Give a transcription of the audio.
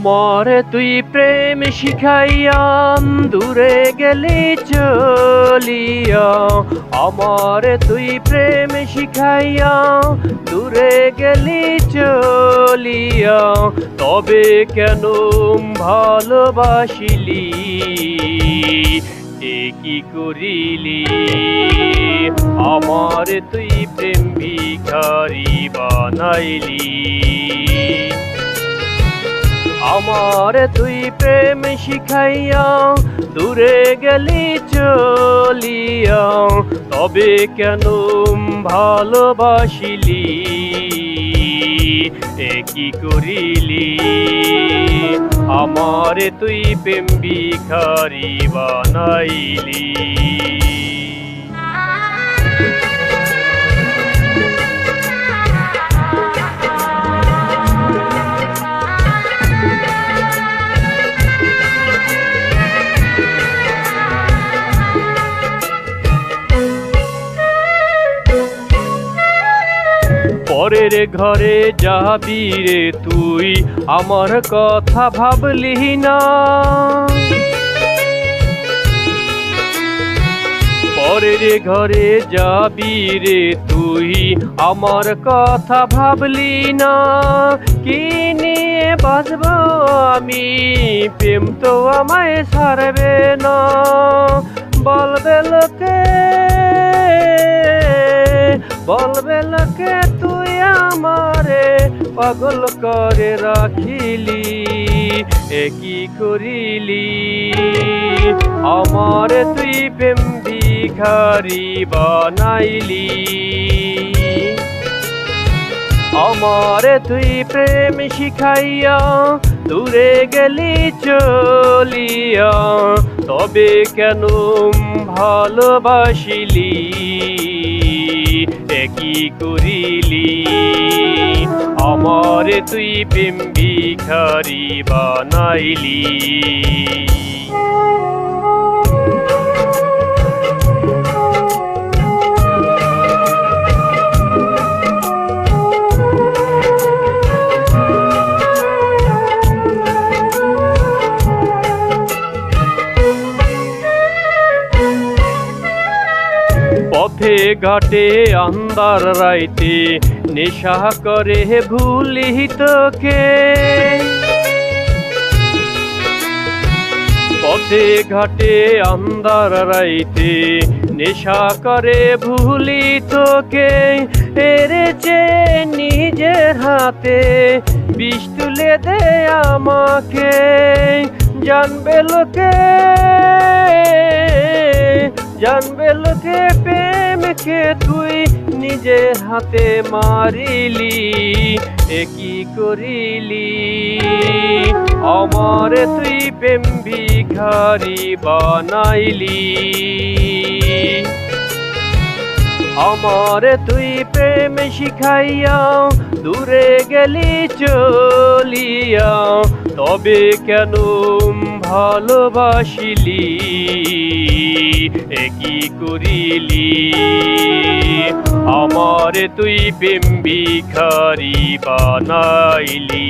আমারে তুই প্রেম শিখাইয়া দূরে গেলি চলিয়া, আমারে তুই প্রেম শিখাইয়া দূরে গেলি চলিয়া, তবে কেন ভালোবাসিলি এ কি করিলি? আমারে তুই প্রেম ভিখারি বানাইলি, আমারে তুই প্রেম শিখাইয়া দূরে গেলি চলিয়া, তবে কেন ভালোবাসিলি এ কি করিলি? আমারে তুই প্রেম ভিখারি বানাইলি। পরের ঘরে যাবি রে তুই, আমার কথা ভাবলি না। পরের ঘরে যাবি রে তুই, আমার কথা ভাবলি না। কি নিয়ে বাঁচব আমি, প্রেম তো আমায় ছাড়বে না। বলবে লোকে, বলবে লোকে তুই আমারে পাগল করে রাখিলি এ কি করিলি? আমারে তুই প্রেম ভিখারি বানাইলি, আমারে তুই প্রেম শিখাইয়া দূরে গেলি চলিয়া, তবে কেন ভালোবাসিলি এ কি করিলি? আমারে তুই প্রেম ভিখারি বানাইলি। পথে ঘাটে আন্ধার রাইতে নেশা করে ভুলি তোকে, পথে ঘাটে আন্ধার রাইতে নেশা করে ভুলি তোকে। এরে চেয়ে নিজের হাতে বিষ তুলে দে আমাকে, জানবে লোকে, জানবে লোকে প্রেমকে তুই নিজের হাতে মারিলি এ কি করিলি? আমারে তুই প্রেম ভিখারি বানাইলি, আমারে তুই প্রেম শিখাইয়া দূরে গেলি চলিয়া, তবে কেন ভালোবাসিলি এ কি করিলি? আমারে তুই প্রেম ভিখারি বানাইলি।